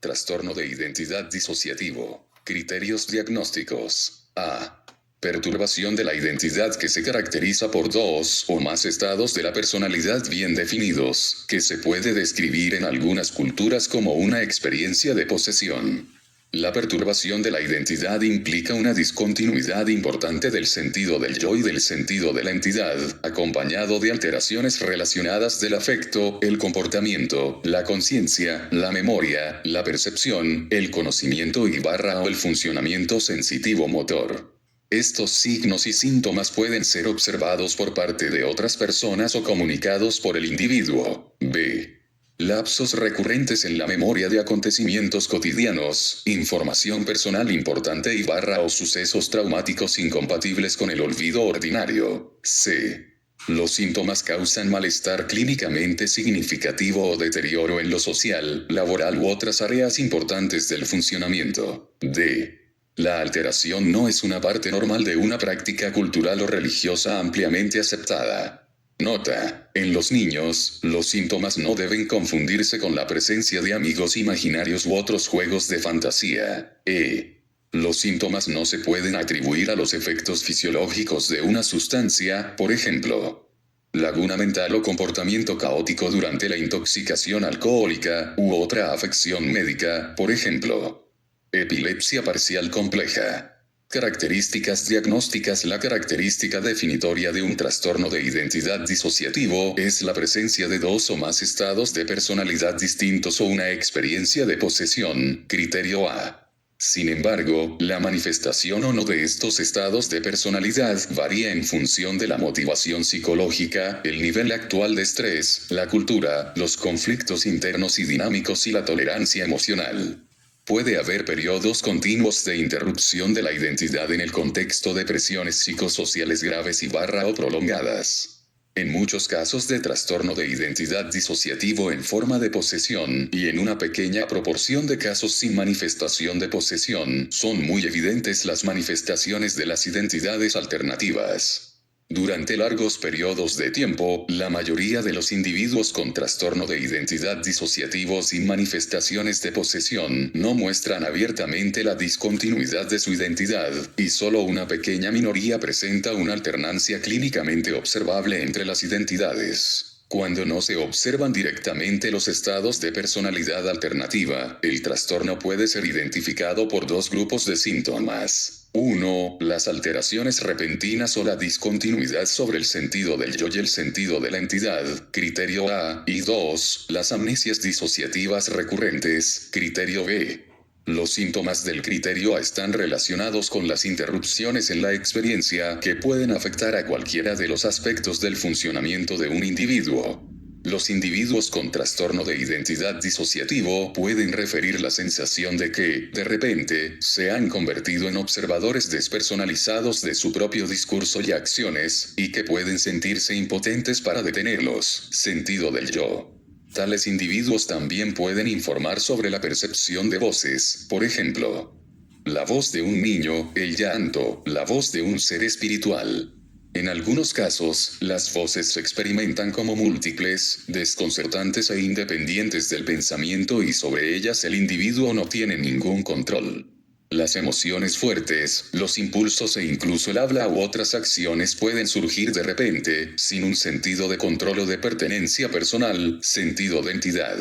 Trastorno de identidad disociativo. Criterios diagnósticos. A. Perturbación de la identidad que se caracteriza por dos o más estados de la personalidad bien definidos, que se puede describir en algunas culturas como una experiencia de posesión. La perturbación de la identidad implica una discontinuidad importante del sentido del yo y del sentido de la entidad, acompañado de alteraciones relacionadas del afecto, el comportamiento, la conciencia, la memoria, la percepción, el conocimiento o el funcionamiento sensitivo-motor. Estos signos y síntomas pueden ser observados por parte de otras personas o comunicados por el individuo. B. Lapsos recurrentes en la memoria de acontecimientos cotidianos, información personal importante o sucesos traumáticos incompatibles con el olvido ordinario. C. Los síntomas causan malestar clínicamente significativo o deterioro en lo social, laboral u otras áreas importantes del funcionamiento. D. La alteración no es una parte normal de una práctica cultural o religiosa ampliamente aceptada. Nota: en los niños, los síntomas no deben confundirse con la presencia de amigos imaginarios u otros juegos de fantasía. Los síntomas no se pueden atribuir a los efectos fisiológicos de una sustancia, por ejemplo, laguna mental o comportamiento caótico durante la intoxicación alcohólica, u otra afección médica, por ejemplo, epilepsia parcial compleja. Características diagnósticas. La característica definitoria de un trastorno de identidad disociativo es la presencia de dos o más estados de personalidad distintos o una experiencia de posesión, criterio A. Sin embargo, la manifestación o no de estos estados de personalidad varía en función de la motivación psicológica, el nivel actual de estrés, la cultura, los conflictos internos y dinámicos y la tolerancia emocional. Puede haber periodos continuos de interrupción de la identidad en el contexto de presiones psicosociales graves o prolongadas. En muchos casos de trastorno de identidad disociativo en forma de posesión, y en una pequeña proporción de casos sin manifestación de posesión, son muy evidentes las manifestaciones de las identidades alternativas. Durante largos periodos de tiempo, la mayoría de los individuos con trastorno de identidad disociativo sin manifestaciones de posesión no muestran abiertamente la discontinuidad de su identidad, y solo una pequeña minoría presenta una alternancia clínicamente observable entre las identidades. Cuando no se observan directamente los estados de personalidad alternativa, el trastorno puede ser identificado por dos grupos de síntomas. 1. Las alteraciones repentinas o la discontinuidad sobre el sentido del yo y el sentido de la entidad, criterio A, y 2. Las amnesias disociativas recurrentes, criterio B. Los síntomas del criterio A están relacionados con las interrupciones en la experiencia que pueden afectar a cualquiera de los aspectos del funcionamiento de un individuo. Los individuos con trastorno de identidad disociativo pueden referir la sensación de que, de repente, se han convertido en observadores despersonalizados de su propio discurso y acciones, y que pueden sentirse impotentes para detenerlos. Sentido del yo. Tales individuos también pueden informar sobre la percepción de voces, por ejemplo, la voz de un niño, el llanto, la voz de un ser espiritual. En algunos casos, las voces se experimentan como múltiples, desconcertantes e independientes del pensamiento, y sobre ellas el individuo no tiene ningún control. Las emociones fuertes, los impulsos e incluso el habla u otras acciones pueden surgir de repente, sin un sentido de control o de pertenencia personal, sentido de entidad.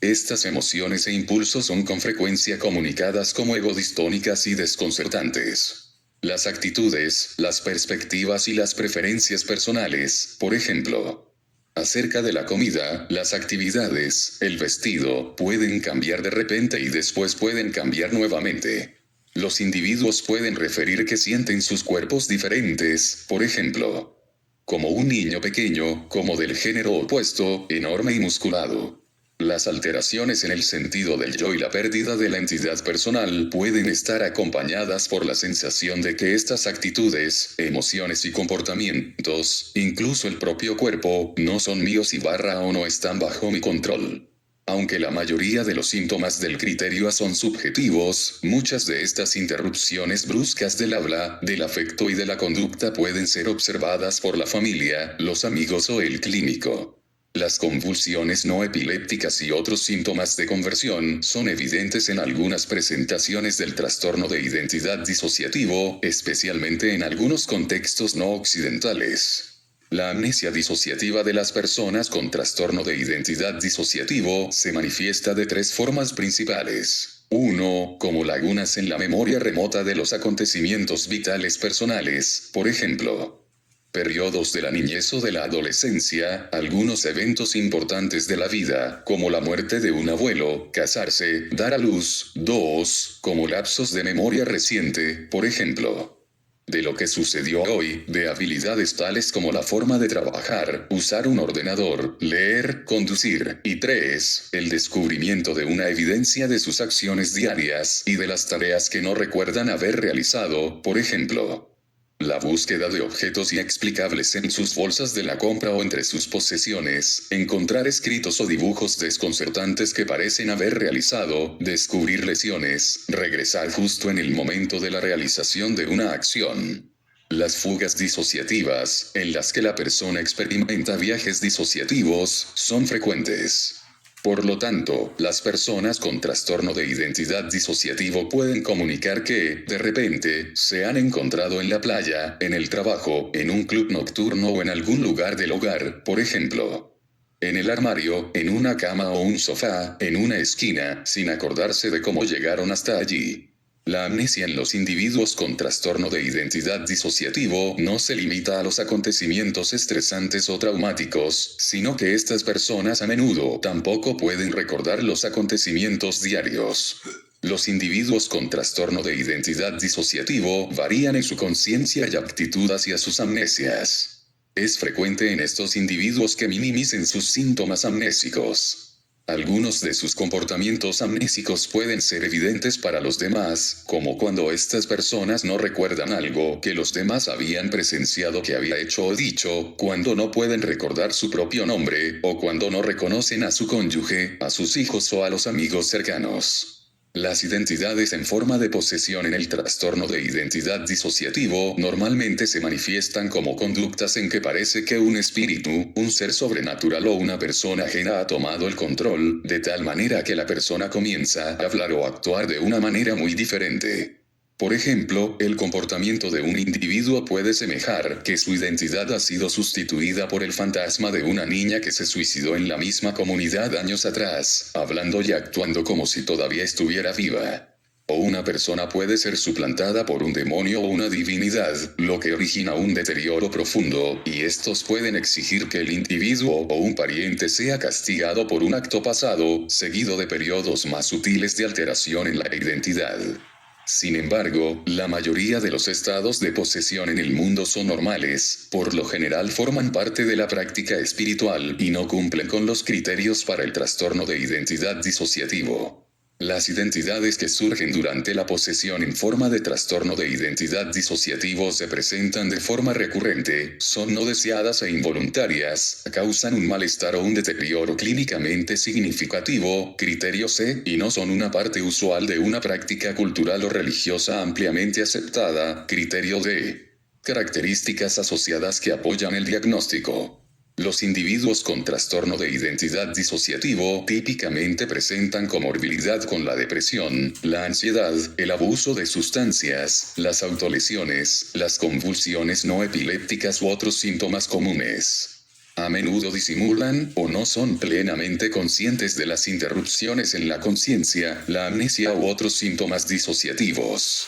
Estas emociones e impulsos son con frecuencia comunicadas como egodistónicas y desconcertantes. Las actitudes, las perspectivas y las preferencias personales, por ejemplo, acerca de la comida, las actividades, el vestido, pueden cambiar de repente y después pueden cambiar nuevamente. Los individuos pueden referir que sienten sus cuerpos diferentes, por ejemplo, como un niño pequeño, como del género opuesto, enorme y musculado. Las alteraciones en el sentido del yo y la pérdida de la entidad personal pueden estar acompañadas por la sensación de que estas actitudes, emociones y comportamientos, incluso el propio cuerpo, no son míos o no están bajo mi control. Aunque la mayoría de los síntomas del criterio A son subjetivos, muchas de estas interrupciones bruscas del habla, del afecto y de la conducta pueden ser observadas por la familia, los amigos o el clínico. Las convulsiones no epilépticas y otros síntomas de conversión son evidentes en algunas presentaciones del trastorno de identidad disociativo, especialmente en algunos contextos no occidentales. La amnesia disociativa de las personas con trastorno de identidad disociativo se manifiesta de tres formas principales. 1. Como lagunas en la memoria remota de los acontecimientos vitales personales, por ejemplo, periodos de la niñez o de la adolescencia, algunos eventos importantes de la vida, como la muerte de un abuelo, casarse, dar a luz. 2. Como lapsos de memoria reciente, por ejemplo, de lo que sucedió hoy, de habilidades tales como la forma de trabajar, usar un ordenador, leer, conducir. Y 3. El descubrimiento de una evidencia de sus acciones diarias y de las tareas que no recuerdan haber realizado, por ejemplo, la búsqueda de objetos inexplicables en sus bolsas de la compra o entre sus posesiones, encontrar escritos o dibujos desconcertantes que parecen haber realizado, descubrir lesiones, regresar justo en el momento de la realización de una acción. Las fugas disociativas, en las que la persona experimenta viajes disociativos, son frecuentes. Por lo tanto, las personas con trastorno de identidad disociativo pueden comunicar que, de repente, se han encontrado en la playa, en el trabajo, en un club nocturno o en algún lugar del hogar, por ejemplo, en el armario, en una cama o un sofá, en una esquina, sin acordarse de cómo llegaron hasta allí. La amnesia en los individuos con trastorno de identidad disociativo no se limita a los acontecimientos estresantes o traumáticos, sino que estas personas a menudo tampoco pueden recordar los acontecimientos diarios. Los individuos con trastorno de identidad disociativo varían en su conciencia y aptitud hacia sus amnesias. Es frecuente en estos individuos que minimicen sus síntomas amnésicos. Algunos de sus comportamientos amnésicos pueden ser evidentes para los demás, como cuando estas personas no recuerdan algo que los demás habían presenciado que había hecho o dicho, cuando no pueden recordar su propio nombre, o cuando no reconocen a su cónyuge, a sus hijos o a los amigos cercanos. Las identidades en forma de posesión en el trastorno de identidad disociativo normalmente se manifiestan como conductas en que parece que un espíritu, un ser sobrenatural o una persona ajena ha tomado el control, de tal manera que la persona comienza a hablar o actuar de una manera muy diferente. Por ejemplo, el comportamiento de un individuo puede semejar que su identidad ha sido sustituida por el fantasma de una niña que se suicidó en la misma comunidad años atrás, hablando y actuando como si todavía estuviera viva. O una persona puede ser suplantada por un demonio o una divinidad, lo que origina un deterioro profundo, y estos pueden exigir que el individuo o un pariente sea castigado por un acto pasado, seguido de periodos más sutiles de alteración en la identidad. Sin embargo, la mayoría de los estados de posesión en el mundo son normales, por lo general forman parte de la práctica espiritual y no cumplen con los criterios para el trastorno de identidad disociativo. Las identidades que surgen durante la posesión en forma de trastorno de identidad disociativo se presentan de forma recurrente, son no deseadas e involuntarias, causan un malestar o un deterioro clínicamente significativo, criterio C, y no son una parte usual de una práctica cultural o religiosa ampliamente aceptada, criterio D. Características asociadas que apoyan el diagnóstico. Los individuos con trastorno de identidad disociativo típicamente presentan comorbilidad con la depresión, la ansiedad, el abuso de sustancias, las autolesiones, las convulsiones no epilépticas u otros síntomas comunes. A menudo disimulan o no son plenamente conscientes de las interrupciones en la conciencia, la amnesia u otros síntomas disociativos.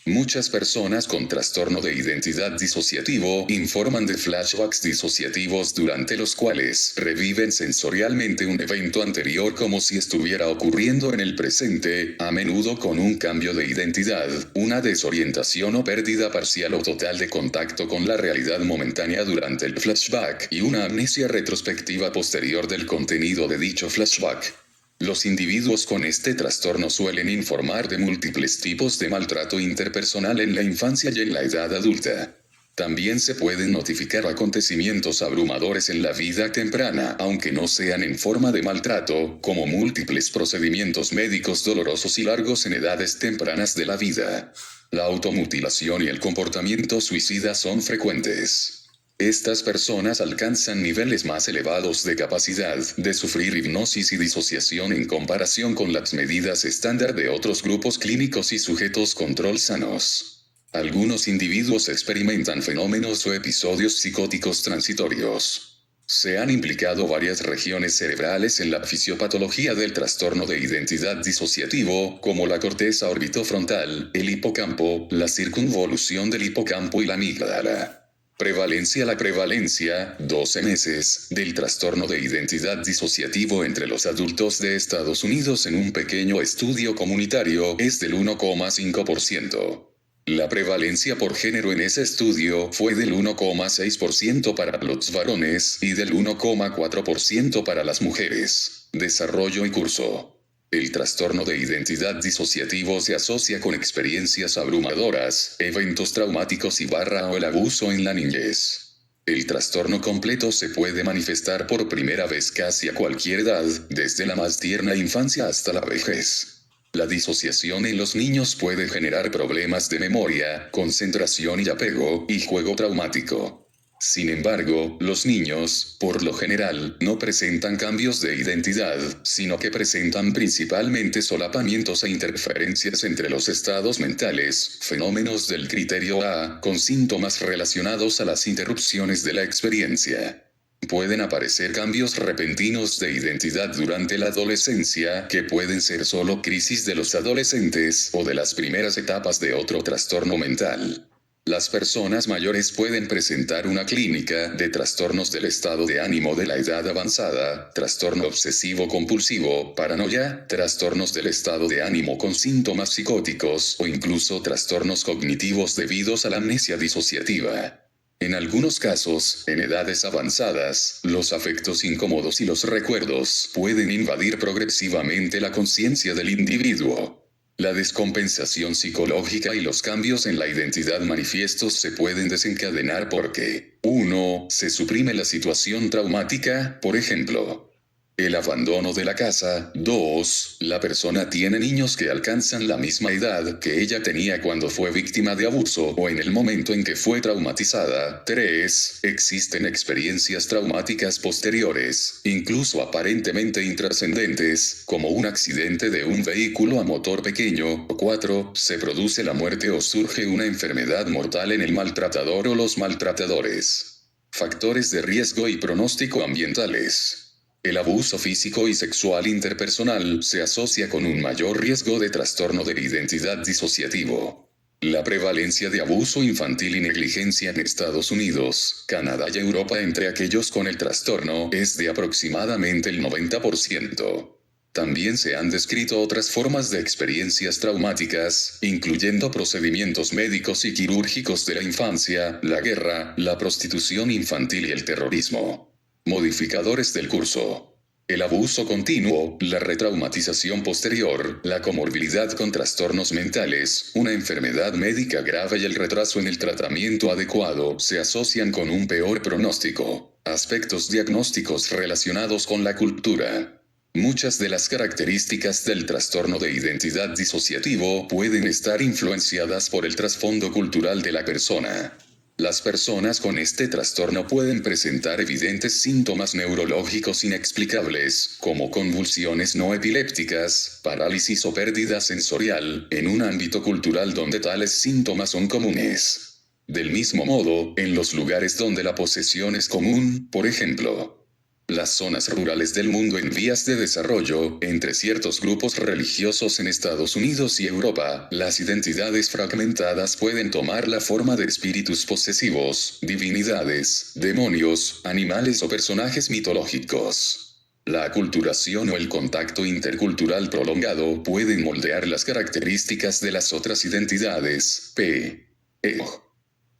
Muchas personas con trastorno de identidad disociativo informan de flashbacks disociativos durante los cuales reviven sensorialmente un evento anterior como si estuviera ocurriendo en el presente, a menudo con un cambio de identidad, una desorientación o pérdida parcial o total de contacto con la realidad momentánea durante el flashback y una amnesia retrospectiva posterior del contenido de dicho flashback. Los individuos con este trastorno suelen informar de múltiples tipos de maltrato interpersonal en la infancia y en la edad adulta. También se pueden notificar acontecimientos abrumadores en la vida temprana, aunque no sean en forma de maltrato, como múltiples procedimientos médicos dolorosos y largos en edades tempranas de la vida. La automutilación y el comportamiento suicida son frecuentes. Estas personas alcanzan niveles más elevados de capacidad de sufrir hipnosis y disociación en comparación con las medidas estándar de otros grupos clínicos y sujetos control sanos. Algunos individuos experimentan fenómenos o episodios psicóticos transitorios. Se han implicado varias regiones cerebrales en la fisiopatología del trastorno de identidad disociativo, como la corteza orbitofrontal, el hipocampo, la circunvolución del hipocampo y la amígdala. La prevalencia, 12 meses, del trastorno de identidad disociativo entre los adultos de Estados Unidos en un pequeño estudio comunitario es del 1,5%. La prevalencia por género en ese estudio fue del 1,6% para los varones y del 1,4% para las mujeres. Desarrollo y curso. El trastorno de identidad disociativo se asocia con experiencias abrumadoras, eventos traumáticos o el abuso en la niñez. El trastorno completo se puede manifestar por primera vez casi a cualquier edad, desde la más tierna infancia hasta la vejez. La disociación en los niños puede generar problemas de memoria, concentración y apego, y juego traumático. Sin embargo, los niños, por lo general, no presentan cambios de identidad, sino que presentan principalmente solapamientos e interferencias entre los estados mentales, fenómenos del criterio A, con síntomas relacionados a las interrupciones de la experiencia. Pueden aparecer cambios repentinos de identidad durante la adolescencia, que pueden ser solo crisis de los adolescentes o de las primeras etapas de otro trastorno mental. Las personas mayores pueden presentar una clínica de trastornos del estado de ánimo de la edad avanzada, trastorno obsesivo-compulsivo, paranoia, trastornos del estado de ánimo con síntomas psicóticos o incluso trastornos cognitivos debidos a la amnesia disociativa. En algunos casos, en edades avanzadas, los afectos incómodos y los recuerdos pueden invadir progresivamente la conciencia del individuo. La descompensación psicológica y los cambios en la identidad manifiestos se pueden desencadenar porque 1. Se suprime la situación traumática, por ejemplo, el abandono de la casa. 2. La persona tiene niños que alcanzan la misma edad que ella tenía cuando fue víctima de abuso o en el momento en que fue traumatizada. 3. Existen experiencias traumáticas posteriores, incluso aparentemente intrascendentes, como un accidente de un vehículo a motor pequeño. 4. Se produce la muerte o surge una enfermedad mortal en el maltratador o los maltratadores. Factores de riesgo y pronóstico ambientales. El abuso físico y sexual interpersonal se asocia con un mayor riesgo de trastorno de identidad disociativo. La prevalencia de abuso infantil y negligencia en Estados Unidos, Canadá y Europa entre aquellos con el trastorno es de aproximadamente el 90%. También se han descrito otras formas de experiencias traumáticas, incluyendo procedimientos médicos y quirúrgicos de la infancia, la guerra, la prostitución infantil y el terrorismo. Modificadores del curso. El abuso continuo, la retraumatización posterior, la comorbilidad con trastornos mentales, una enfermedad médica grave y el retraso en el tratamiento adecuado se asocian con un peor pronóstico. Aspectos diagnósticos relacionados con la cultura. Muchas de las características del trastorno de identidad disociativo pueden estar influenciadas por el trasfondo cultural de la persona. Las personas con este trastorno pueden presentar evidentes síntomas neurológicos inexplicables, como convulsiones no epilépticas, parálisis o pérdida sensorial, en un ámbito cultural donde tales síntomas son comunes. Del mismo modo, en los lugares donde la posesión es común, por ejemplo, las zonas rurales del mundo en vías de desarrollo, entre ciertos grupos religiosos en Estados Unidos y Europa, las identidades fragmentadas pueden tomar la forma de espíritus posesivos, divinidades, demonios, animales o personajes mitológicos. La aculturación o el contacto intercultural prolongado pueden moldear las características de las otras identidades.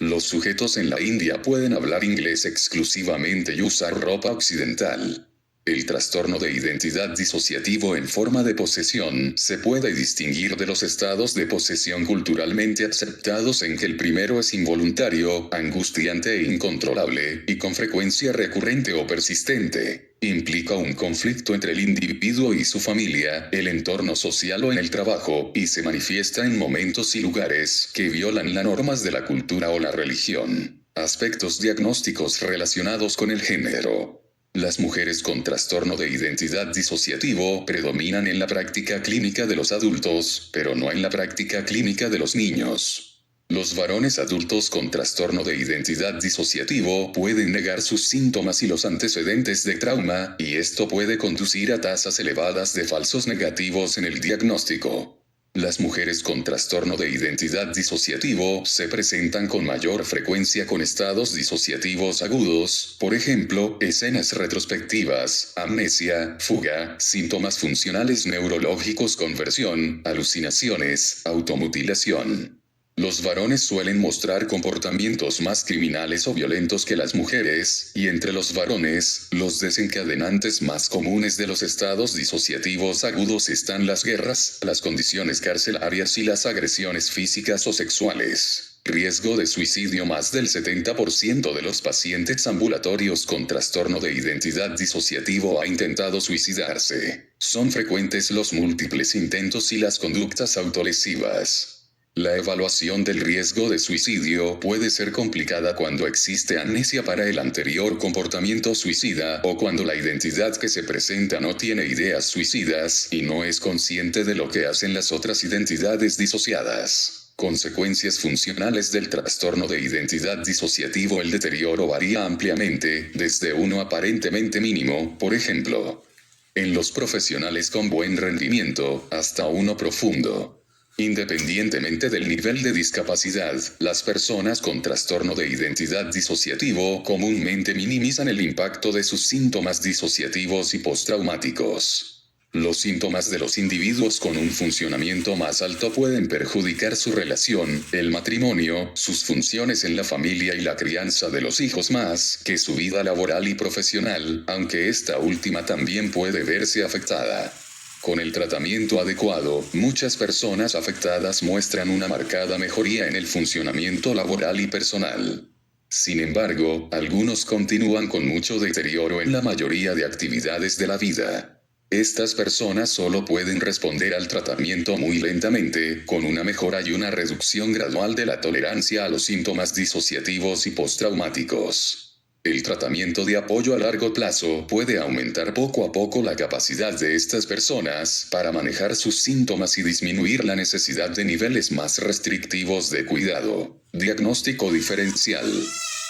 Los sujetos en la India pueden hablar inglés exclusivamente y usar ropa occidental. El trastorno de identidad disociativo en forma de posesión se puede distinguir de los estados de posesión culturalmente aceptados en que el primero es involuntario, angustiante e incontrolable, y con frecuencia recurrente o persistente. Implica un conflicto entre el individuo y su familia, el entorno social o en el trabajo, y se manifiesta en momentos y lugares que violan las normas de la cultura o la religión. Aspectos diagnósticos relacionados con el género. Las mujeres con trastorno de identidad disociativo predominan en la práctica clínica de los adultos, pero no en la práctica clínica de los niños. Los varones adultos con trastorno de identidad disociativo pueden negar sus síntomas y los antecedentes de trauma, y esto puede conducir a tasas elevadas de falsos negativos en el diagnóstico. Las mujeres con trastorno de identidad disociativo se presentan con mayor frecuencia con estados disociativos agudos, por ejemplo, escenas retrospectivas, amnesia, fuga, síntomas funcionales neurológicos, conversión, alucinaciones, automutilación. Los varones suelen mostrar comportamientos más criminales o violentos que las mujeres, y entre los varones, los desencadenantes más comunes de los estados disociativos agudos están las guerras, las condiciones carcelarias y las agresiones físicas o sexuales. Riesgo de suicidio. Más del 70% de los pacientes ambulatorios con trastorno de identidad disociativo ha intentado suicidarse. Son frecuentes los múltiples intentos y las conductas autolesivas. La evaluación del riesgo de suicidio puede ser complicada cuando existe amnesia para el anterior comportamiento suicida o cuando la identidad que se presenta no tiene ideas suicidas y no es consciente de lo que hacen las otras identidades disociadas. Consecuencias funcionales del trastorno de identidad disociativo. El deterioro varía ampliamente, desde uno aparentemente mínimo, por ejemplo, en los profesionales con buen rendimiento, hasta uno profundo. Independientemente del nivel de discapacidad, las personas con trastorno de identidad disociativo comúnmente minimizan el impacto de sus síntomas disociativos y postraumáticos. Los síntomas de los individuos con un funcionamiento más alto pueden perjudicar su relación, el matrimonio, sus funciones en la familia y la crianza de los hijos más que su vida laboral y profesional, aunque esta última también puede verse afectada. Con el tratamiento adecuado, muchas personas afectadas muestran una marcada mejoría en el funcionamiento laboral y personal. Sin embargo, algunos continúan con mucho deterioro en la mayoría de actividades de la vida. Estas personas solo pueden responder al tratamiento muy lentamente, con una mejora y una reducción gradual de la tolerancia a los síntomas disociativos y postraumáticos. El tratamiento de apoyo a largo plazo puede aumentar poco a poco la capacidad de estas personas para manejar sus síntomas y disminuir la necesidad de niveles más restrictivos de cuidado. Diagnóstico diferencial.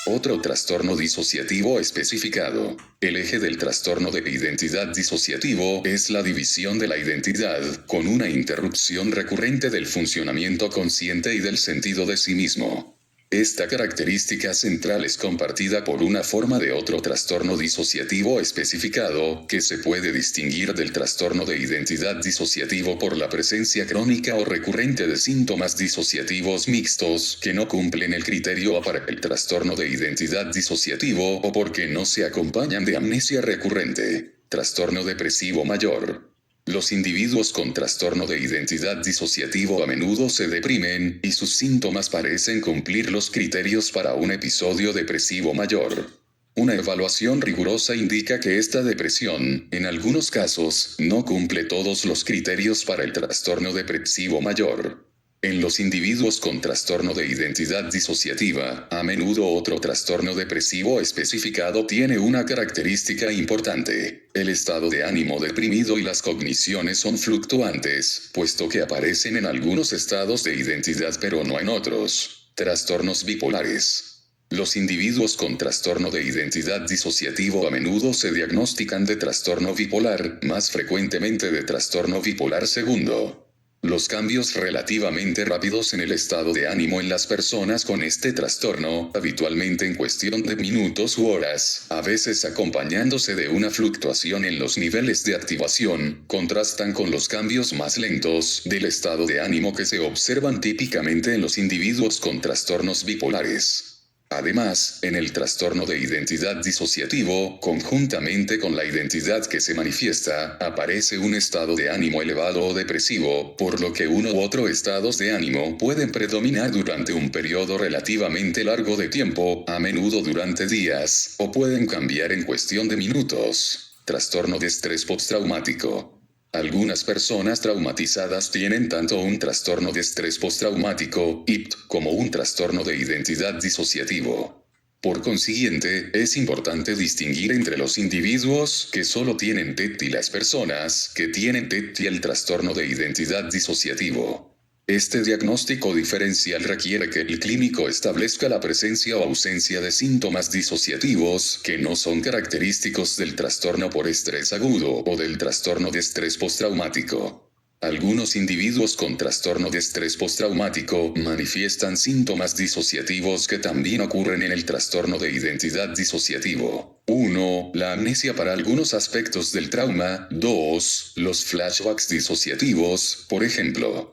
Otro trastorno disociativo especificado. El eje del trastorno de identidad disociativo es la división de la identidad, con una interrupción recurrente del funcionamiento consciente y del sentido de sí mismo. Esta característica central es compartida por una forma de otro trastorno disociativo especificado, que se puede distinguir del trastorno de identidad disociativo por la presencia crónica o recurrente de síntomas disociativos mixtos que no cumplen el criterio para el trastorno de identidad disociativo o porque no se acompañan de amnesia recurrente. Trastorno depresivo mayor. Los individuos con trastorno de identidad disociativo a menudo se deprimen, y sus síntomas parecen cumplir los criterios para un episodio depresivo mayor. Una evaluación rigurosa indica que esta depresión, en algunos casos, no cumple todos los criterios para el trastorno depresivo mayor. En los individuos con trastorno de identidad disociativa, a menudo otro trastorno depresivo especificado tiene una característica importante. El estado de ánimo deprimido y las cogniciones son fluctuantes, puesto que aparecen en algunos estados de identidad pero no en otros. Trastornos bipolares. Los individuos con trastorno de identidad disociativo a menudo se diagnostican de trastorno bipolar, más frecuentemente de trastorno bipolar segundo. Los cambios relativamente rápidos en el estado de ánimo en las personas con este trastorno, habitualmente en cuestión de minutos u horas, a veces acompañándose de una fluctuación en los niveles de activación, contrastan con los cambios más lentos del estado de ánimo que se observan típicamente en los individuos con trastornos bipolares. Además, en el trastorno de identidad disociativo, conjuntamente con la identidad que se manifiesta, aparece un estado de ánimo elevado o depresivo, por lo que uno u otro estados de ánimo pueden predominar durante un periodo relativamente largo de tiempo, a menudo durante días, o pueden cambiar en cuestión de minutos. Trastorno de estrés postraumático. Algunas personas traumatizadas tienen tanto un trastorno de estrés postraumático, IPT, como un trastorno de identidad disociativo. Por consiguiente, es importante distinguir entre los individuos que solo tienen TED y las personas que tienen TED y el trastorno de identidad disociativo. Este diagnóstico diferencial requiere que el clínico establezca la presencia o ausencia de síntomas disociativos que no son característicos del trastorno por estrés agudo o del trastorno de estrés postraumático. Algunos individuos con trastorno de estrés postraumático manifiestan síntomas disociativos que también ocurren en el trastorno de identidad disociativo. 1. La amnesia para algunos aspectos del trauma. 2. Los flashbacks disociativos, por ejemplo.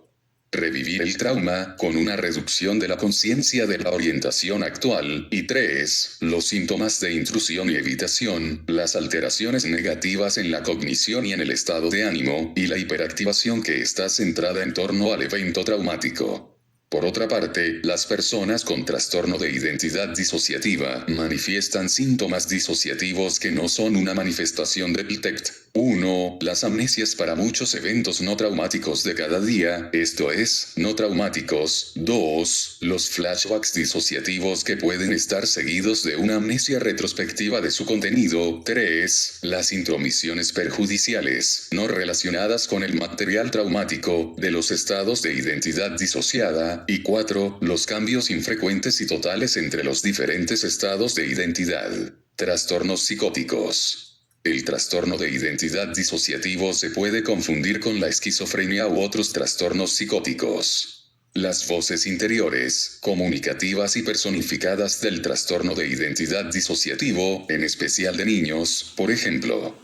Revivir el trauma, con una reducción de la conciencia de la orientación actual. Y 3. Los síntomas de intrusión y evitación, las alteraciones negativas en la cognición y en el estado de ánimo, y la hiperactivación que está centrada en torno al evento traumático. Por otra parte, las personas con trastorno de identidad disociativa manifiestan síntomas disociativos que no son una manifestación del TECT. 1. Las amnesias para muchos eventos no traumáticos de cada día, esto es, no traumáticos. 2. Los flashbacks disociativos que pueden estar seguidos de una amnesia retrospectiva de su contenido. 3. Las intromisiones perjudiciales, no relacionadas con el material traumático, de los estados de identidad disociada. Y 4. Los cambios infrecuentes y totales entre los diferentes estados de identidad. Trastornos psicóticos. El trastorno de identidad disociativo se puede confundir con la esquizofrenia u otros trastornos psicóticos. Las voces interiores, comunicativas y personificadas del trastorno de identidad disociativo, en especial de niños, por ejemplo.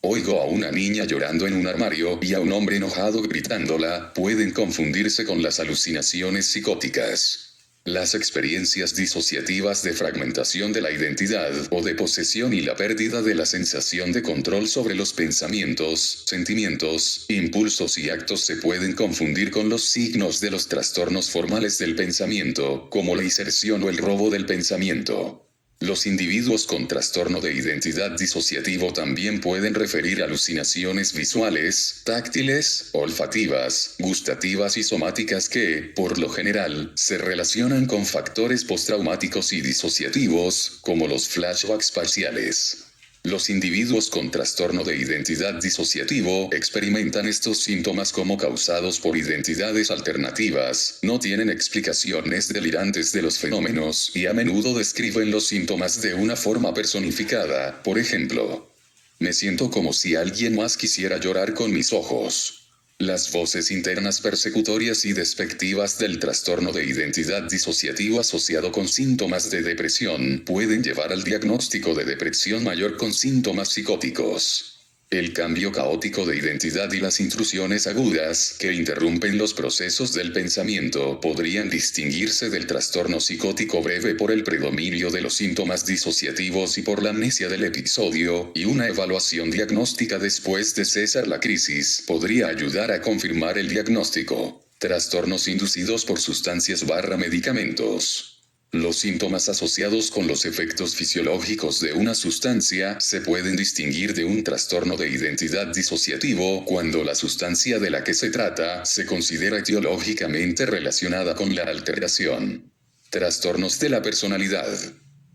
Oigo a una niña llorando en un armario y a un hombre enojado gritándola, pueden confundirse con las alucinaciones psicóticas. Las experiencias disociativas de fragmentación de la identidad o de posesión y la pérdida de la sensación de control sobre los pensamientos, sentimientos, impulsos y actos se pueden confundir con los signos de los trastornos formales del pensamiento, como la inserción o el robo del pensamiento. Los individuos con trastorno de identidad disociativo también pueden referir alucinaciones visuales, táctiles, olfativas, gustativas y somáticas que, por lo general, se relacionan con factores postraumáticos y disociativos, como los flashbacks parciales. Los individuos con trastorno de identidad disociativo experimentan estos síntomas como causados por identidades alternativas, no tienen explicaciones delirantes de los fenómenos y a menudo describen los síntomas de una forma personificada, por ejemplo. Me siento como si alguien más quisiera llorar con mis ojos. Las voces internas persecutorias y despectivas del trastorno de identidad disociativo asociado con síntomas de depresión pueden llevar al diagnóstico de depresión mayor con síntomas psicóticos. El cambio caótico de identidad y las intrusiones agudas que interrumpen los procesos del pensamiento podrían distinguirse del trastorno psicótico breve por el predominio de los síntomas disociativos y por la amnesia del episodio, y una evaluación diagnóstica después de cesar la crisis podría ayudar a confirmar el diagnóstico. Trastornos inducidos por sustancias/medicamentos. Los síntomas asociados con los efectos fisiológicos de una sustancia se pueden distinguir de un trastorno de identidad disociativo cuando la sustancia de la que se trata se considera etiológicamente relacionada con la alteración. Trastornos de la personalidad.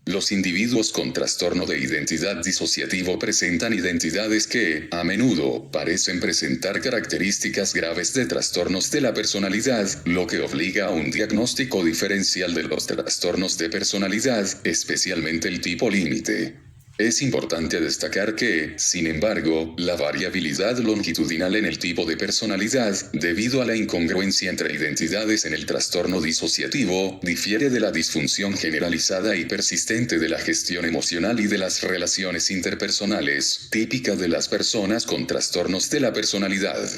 Los individuos con trastorno de identidad disociativo presentan identidades que, a menudo, parecen presentar características graves de trastornos de la personalidad, lo que obliga a un diagnóstico diferencial de los trastornos de personalidad, especialmente el tipo límite. Es importante destacar que, sin embargo, la variabilidad longitudinal en el tipo de personalidad, debido a la incongruencia entre identidades en el trastorno disociativo, difiere de la disfunción generalizada y persistente de la gestión emocional y de las relaciones interpersonales, típica de las personas con trastornos de la personalidad.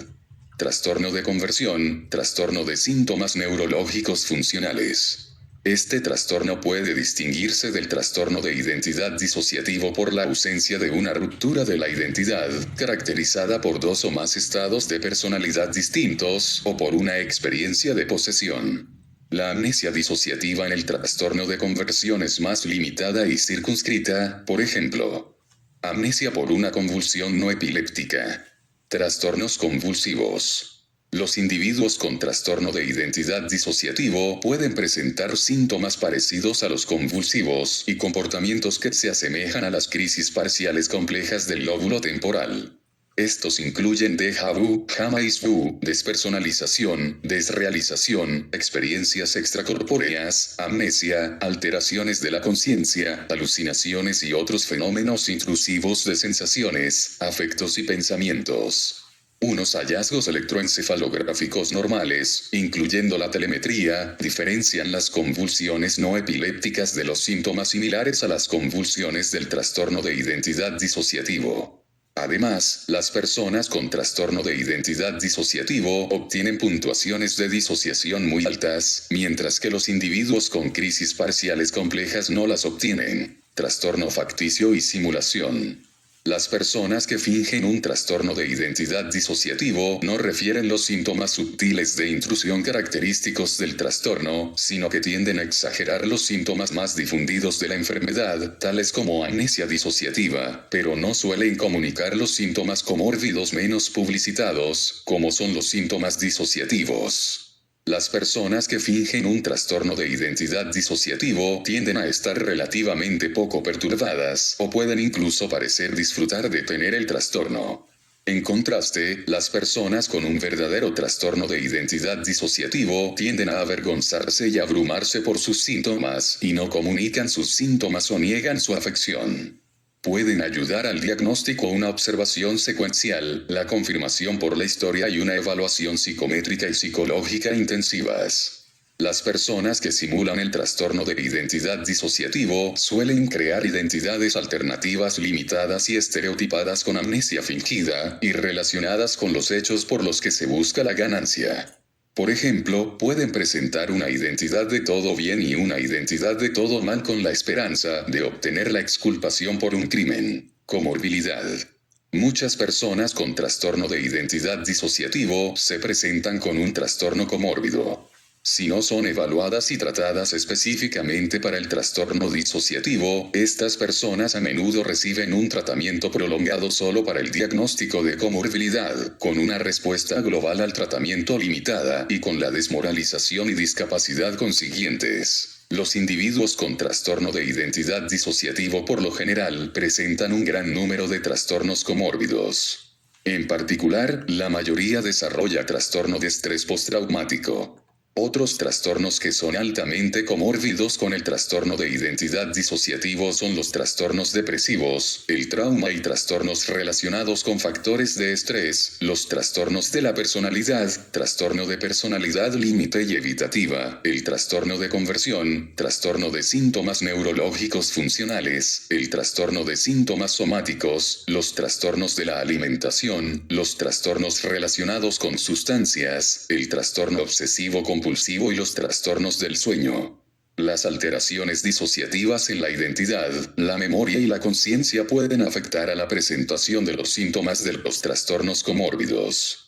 Trastorno de conversión, trastorno de síntomas neurológicos funcionales. Este trastorno puede distinguirse del trastorno de identidad disociativo por la ausencia de una ruptura de la identidad, caracterizada por dos o más estados de personalidad distintos, o por una experiencia de posesión. La amnesia disociativa en el trastorno de conversión es más limitada y circunscrita, por ejemplo, amnesia por una convulsión no epiléptica. Trastornos convulsivos. Los individuos con trastorno de identidad disociativo pueden presentar síntomas parecidos a los convulsivos y comportamientos que se asemejan a las crisis parciales complejas del lóbulo temporal. Estos incluyen déjà vu, jamais vu, despersonalización, desrealización, experiencias extracorpóreas, amnesia, alteraciones de la conciencia, alucinaciones y otros fenómenos intrusivos de sensaciones, afectos y pensamientos. Unos hallazgos electroencefalográficos normales, incluyendo la telemetría, diferencian las convulsiones no epilépticas de los síntomas similares a las convulsiones del trastorno de identidad disociativo. Además, las personas con trastorno de identidad disociativo obtienen puntuaciones de disociación muy altas, mientras que los individuos con crisis parciales complejas no las obtienen. Trastorno facticio y simulación. Las personas que fingen un trastorno de identidad disociativo no refieren los síntomas sutiles de intrusión característicos del trastorno, sino que tienden a exagerar los síntomas más difundidos de la enfermedad, tales como amnesia disociativa, pero no suelen comunicar los síntomas comórbidos menos publicitados, como son los síntomas disociativos. Las personas que fingen un trastorno de identidad disociativo tienden a estar relativamente poco perturbadas, o pueden incluso parecer disfrutar de tener el trastorno. En contraste, las personas con un verdadero trastorno de identidad disociativo tienden a avergonzarse y abrumarse por sus síntomas, y no comunican sus síntomas o niegan su afección. Pueden ayudar al diagnóstico una observación secuencial, la confirmación por la historia y una evaluación psicométrica y psicológica intensivas. Las personas que simulan el trastorno de identidad disociativo suelen crear identidades alternativas limitadas y estereotipadas con amnesia fingida, y relacionadas con los hechos por los que se busca la ganancia. Por ejemplo, pueden presentar una identidad de todo bien y una identidad de todo mal con la esperanza de obtener la exculpación por un crimen. Comorbilidad. Muchas personas con trastorno de identidad disociativo se presentan con un trastorno comórbido. Si no son evaluadas y tratadas específicamente para el trastorno disociativo, estas personas a menudo reciben un tratamiento prolongado solo para el diagnóstico de comorbilidad, con una respuesta global al tratamiento limitada y con la desmoralización y discapacidad consiguientes. Los individuos con trastorno de identidad disociativo por lo general presentan un gran número de trastornos comórbidos. En particular, la mayoría desarrolla trastorno de estrés postraumático. Otros trastornos que son altamente comórbidos con el trastorno de identidad disociativo son los trastornos depresivos, el trauma y trastornos relacionados con factores de estrés, los trastornos de la personalidad, trastorno de personalidad límite y evitativa, el trastorno de conversión, trastorno de síntomas neurológicos funcionales, el trastorno de síntomas somáticos, los trastornos de la alimentación, los trastornos relacionados con sustancias, el trastorno obsesivo compulsivo y los trastornos del sueño. Las alteraciones disociativas en la identidad, la memoria y la conciencia pueden afectar a la presentación de los síntomas de los trastornos comórbidos.